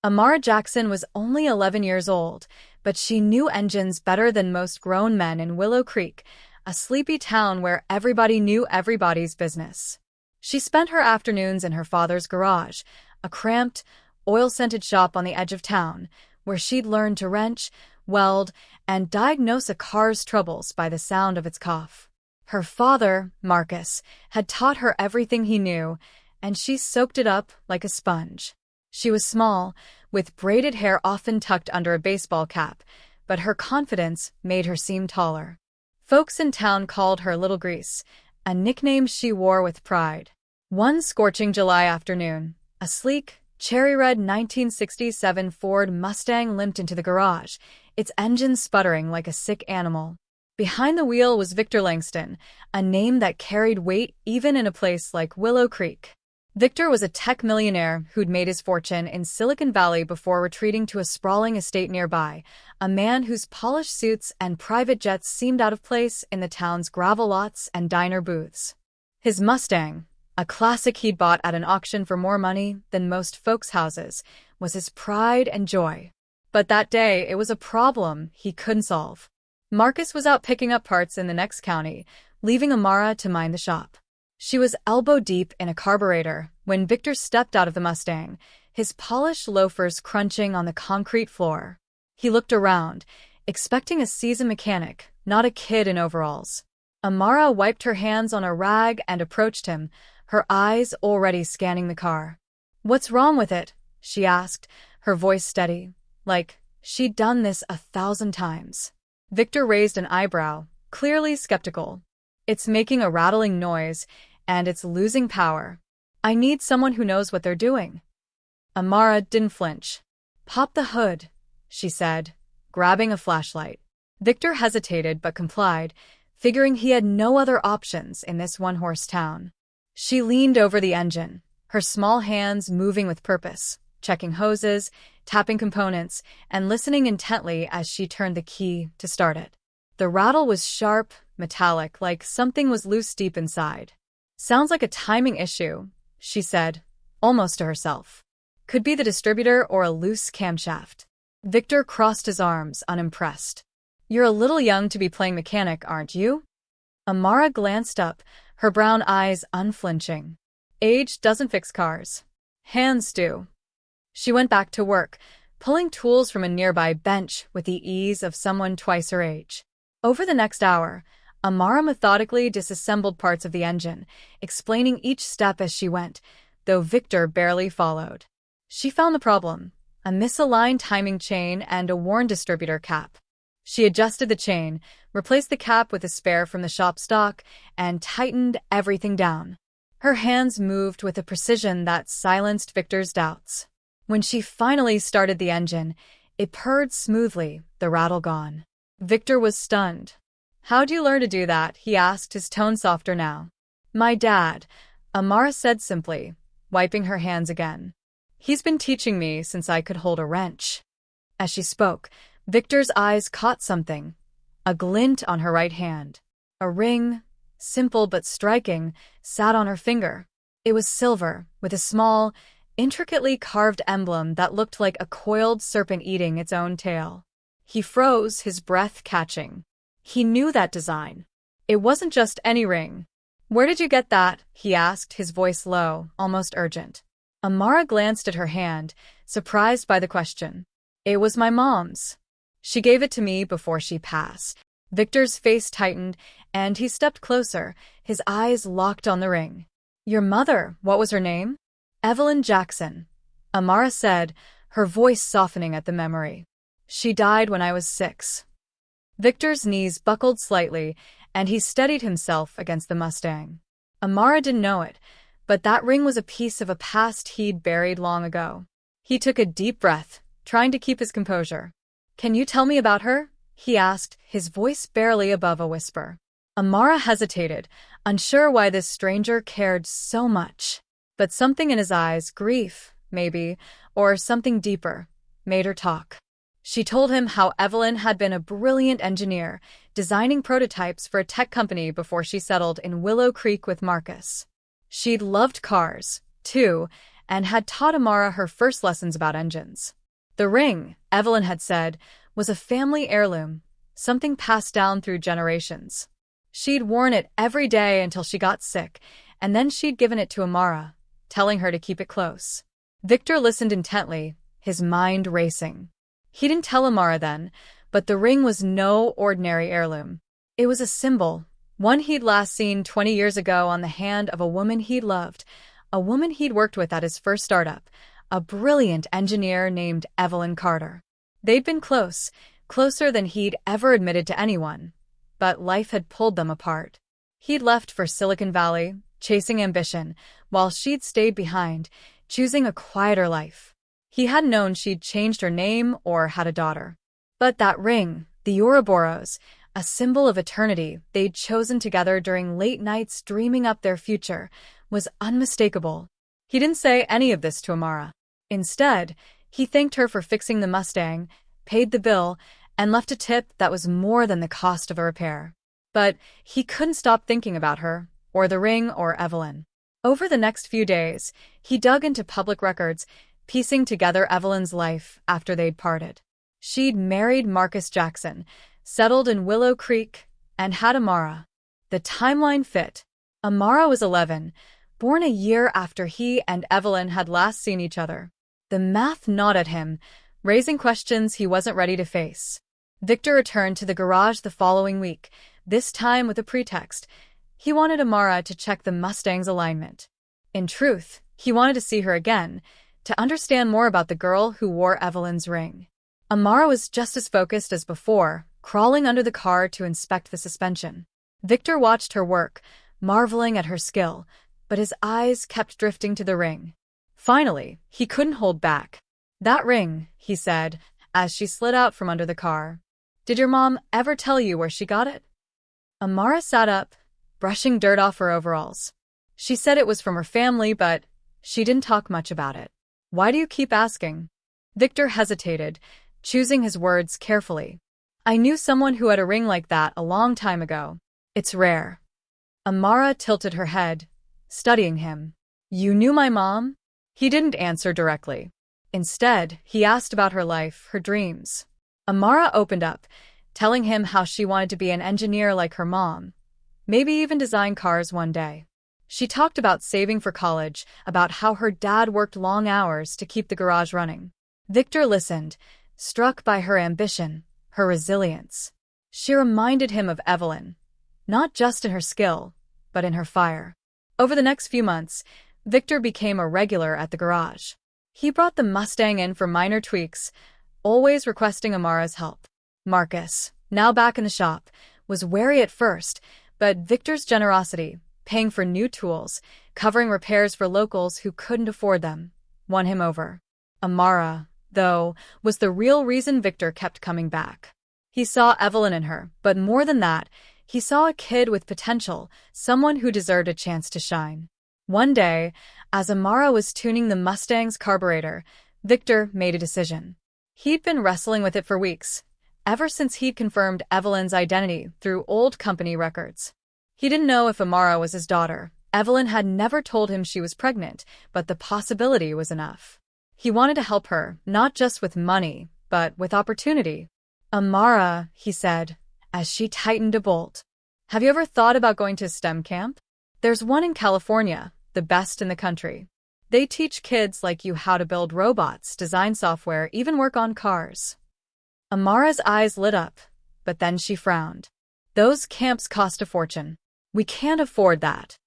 Amara Jackson was only 11 years old, but she knew engines better than most grown men in Willow Creek, a sleepy town where everybody knew everybody's business. She spent her afternoons in her father's garage, a cramped, oil-scented shop on the edge of town, where she'd learned to wrench, weld, and diagnose a car's troubles by the sound of its cough. Her father, Marcus, had taught her everything he knew, and she soaked it up like a sponge. She was small, with braided hair often tucked under a baseball cap, but her confidence made her seem taller. Folks in town called her Little Grease, a nickname she wore with pride. One scorching July afternoon, a sleek, cherry-red 1967 Ford Mustang limped into the garage, its engine sputtering like a sick animal. Behind the wheel was Victor Langston, a name that carried weight even in a place like Willow Creek. Victor was a tech millionaire who'd made his fortune in Silicon Valley before retreating to a sprawling estate nearby, a man whose polished suits and private jets seemed out of place in the town's gravel lots and diner booths. His Mustang, a classic he'd bought at an auction for more money than most folks' houses, was his pride and joy. But that day, it was a problem he couldn't solve. Marcus was out picking up parts in the next county, leaving Amara to mind the shop. She was elbow-deep in a carburetor when Victor stepped out of the Mustang, his polished loafers crunching on the concrete floor. He looked around, expecting a seasoned mechanic, not a kid in overalls. Amara wiped her hands on a rag and approached him, her eyes already scanning the car. "What's wrong with it?" she asked, her voice steady, like she'd done this 1,000 times. Victor raised an eyebrow, clearly skeptical. "It's making a rattling noise, and it's losing power. I need someone who knows what they're doing." Amara didn't flinch. "Pop the hood," she said, grabbing a flashlight. Victor hesitated but complied, figuring he had no other options in this one-horse town. She leaned over the engine, her small hands moving with purpose, checking hoses, tapping components, and listening intently as she turned the key to start it. The rattle was sharp, metallic, like something was loose deep inside. "Sounds like a timing issue," she said, almost to herself. "Could be the distributor or a loose camshaft." Victor crossed his arms, unimpressed. "You're a little young to be playing mechanic, aren't you?" Amara glanced up, her brown eyes unflinching. "Age doesn't fix cars. Hands do." She went back to work, pulling tools from a nearby bench with the ease of someone twice her age. Over the next hour, Amara methodically disassembled parts of the engine, explaining each step as she went, though Victor barely followed. She found the problem: a misaligned timing chain and a worn distributor cap. She adjusted the chain, replaced the cap with a spare from the shop stock, and tightened everything down. Her hands moved with a precision that silenced Victor's doubts. When she finally started the engine, it purred smoothly, the rattle gone. Victor was stunned. "How'd you learn to do that?" he asked, his tone softer now. "My dad," Amara said simply, wiping her hands again. "He's been teaching me since I could hold a wrench." As she spoke, Victor's eyes caught something, a glint on her right hand. A ring, simple but striking, sat on her finger. It was silver, with a small, intricately carved emblem that looked like a coiled serpent eating its own tail. He froze, his breath catching. He knew that design. It wasn't just any ring. "Where did you get that?" he asked, his voice low, almost urgent. Amara glanced at her hand, surprised by the question. "It was my mom's. She gave it to me before she passed." Victor's face tightened, and he stepped closer, his eyes locked on the ring. "Your mother, what was her name?" "Evelyn Jackson," Amara said, her voice softening at the memory. "She died when I was 6. Victor's knees buckled slightly, and he steadied himself against the Mustang. Amara didn't know it, but that ring was a piece of a past he'd buried long ago. He took a deep breath, trying to keep his composure. "Can you tell me about her?" he asked, his voice barely above a whisper. Amara hesitated, unsure why this stranger cared so much. But something in his eyes, grief, maybe, or something deeper, made her talk. She told him how Evelyn had been a brilliant engineer, designing prototypes for a tech company before she settled in Willow Creek with Marcus. She'd loved cars, too, and had taught Amara her first lessons about engines. The ring, Evelyn had said, was a family heirloom, something passed down through generations. She'd worn it every day until she got sick, and then she'd given it to Amara, telling her to keep it close. Victor listened intently, his mind racing. He didn't tell Amara then, but the ring was no ordinary heirloom. It was a symbol, one he'd last seen 20 years ago on the hand of a woman he'd loved, a woman he'd worked with at his first startup, a brilliant engineer named Evelyn Carter. They'd been close, closer than he'd ever admitted to anyone, but life had pulled them apart. He'd left for Silicon Valley, chasing ambition, while she'd stayed behind, choosing a quieter life. He hadn't known she'd changed her name or had a daughter. But that ring, the Ouroboros, a symbol of eternity they'd chosen together during late nights dreaming up their future, was unmistakable. He didn't say any of this to Amara. Instead, he thanked her for fixing the Mustang, paid the bill, and left a tip that was more than the cost of a repair. But he couldn't stop thinking about her, or the ring, or Evelyn. Over the next few days, he dug into public records, piecing together Evelyn's life after they'd parted. She'd married Marcus Jackson, settled in Willow Creek, and had Amara. The timeline fit. Amara was 11, born a year after he and Evelyn had last seen each other. The math gnawed at him, raising questions he wasn't ready to face. Victor returned to the garage the following week, this time with a pretext. He wanted Amara to check the Mustang's alignment. In truth, he wanted to see her again, to understand more about the girl who wore Evelyn's ring. Amara was just as focused as before, crawling under the car to inspect the suspension. Victor watched her work, marveling at her skill, but his eyes kept drifting to the ring. Finally, he couldn't hold back. "That ring," he said, as she slid out from under the car. "Did your mom ever tell you where she got it?" Amara sat up, brushing dirt off her overalls. "She said it was from her family, but she didn't talk much about it." "Why do you keep asking?" Victor hesitated, choosing his words carefully. "I knew someone who had a ring like that a long time ago. It's rare." Amara tilted her head, studying him. "You knew my mom?" He didn't answer directly. Instead, he asked about her life, her dreams. Amara opened up, telling him how she wanted to be an engineer like her mom, maybe even design cars one day. She talked about saving for college, about how her dad worked long hours to keep the garage running. Victor listened, struck by her ambition, her resilience. She reminded him of Evelyn, not just in her skill, but in her fire. Over the next few months, Victor became a regular at the garage. He brought the Mustang in for minor tweaks, always requesting Amara's help. Marcus, now back in the shop, was wary at first, but Victor's generosity, paying for new tools, covering repairs for locals who couldn't afford them, won him over. Amara, though, was the real reason Victor kept coming back. He saw Evelyn in her, but more than that, he saw a kid with potential, someone who deserved a chance to shine. One day, as Amara was tuning the Mustang's carburetor, Victor made a decision. He'd been wrestling with it for weeks, ever since he'd confirmed Evelyn's identity through old company records. He didn't know if Amara was his daughter. Evelyn had never told him she was pregnant, but the possibility was enough. He wanted to help her, not just with money, but with opportunity. "Amara," he said, as she tightened a bolt. "Have you ever thought about going to STEM camp? There's one in California, the best in the country. They teach kids like you how to build robots, design software, even work on cars." Amara's eyes lit up, but then she frowned. "Those camps cost a fortune. We can't afford that."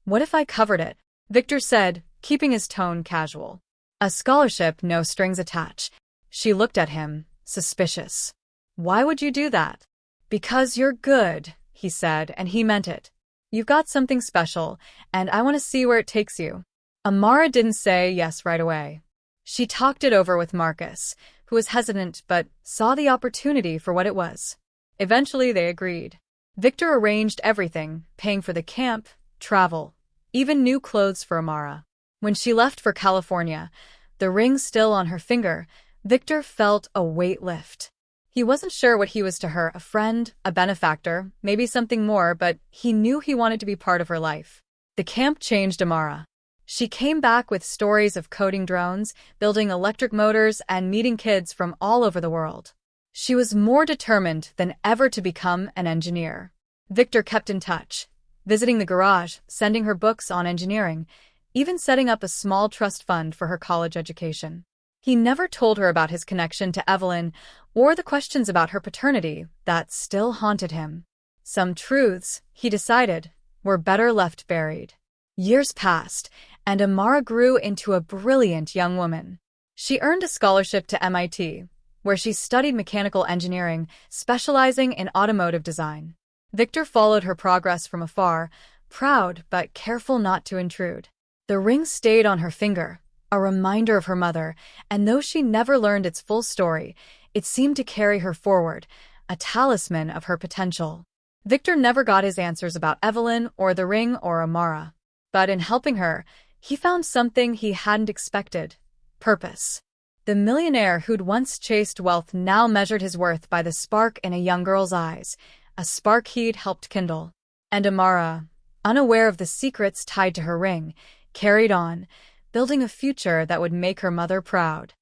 "What if I covered it?" Victor said, keeping his tone casual. "A scholarship, no strings attached." She looked at him, suspicious. "Why would you do that?" "Because you're good," he said, and he meant it. "You've got something special, and I want to see where it takes you." Amara didn't say yes right away. She talked it over with Marcus, who was hesitant but saw the opportunity for what it was. Eventually they agreed. Victor arranged everything, paying for the camp, travel, even new clothes for Amara. When she left for California, the ring still on her finger, Victor felt a weight lift. He wasn't sure what he was to her, a friend, a benefactor, maybe something more, but he knew he wanted to be part of her life. The camp changed Amara. She came back with stories of coding drones, building electric motors, and meeting kids from all over the world. She was more determined than ever to become an engineer. Victor kept in touch, visiting the garage, sending her books on engineering, even setting up a small trust fund for her college education. He never told her about his connection to Evelyn or the questions about her paternity that still haunted him. Some truths, he decided, were better left buried. Years passed, and Amara grew into a brilliant young woman. She earned a scholarship to MIT, where she studied mechanical engineering, specializing in automotive design. Victor followed her progress from afar, proud but careful not to intrude. The ring stayed on her finger, a reminder of her mother, and though she never learned its full story, it seemed to carry her forward, a talisman of her potential. Victor never got his answers about Evelyn or the ring or Amara. But in helping her, he found something he hadn't expected: purpose. The millionaire who'd once chased wealth now measured his worth by the spark in a young girl's eyes, a spark he'd helped kindle. And Amara, unaware of the secrets tied to her ring, carried on, building a future that would make her mother proud.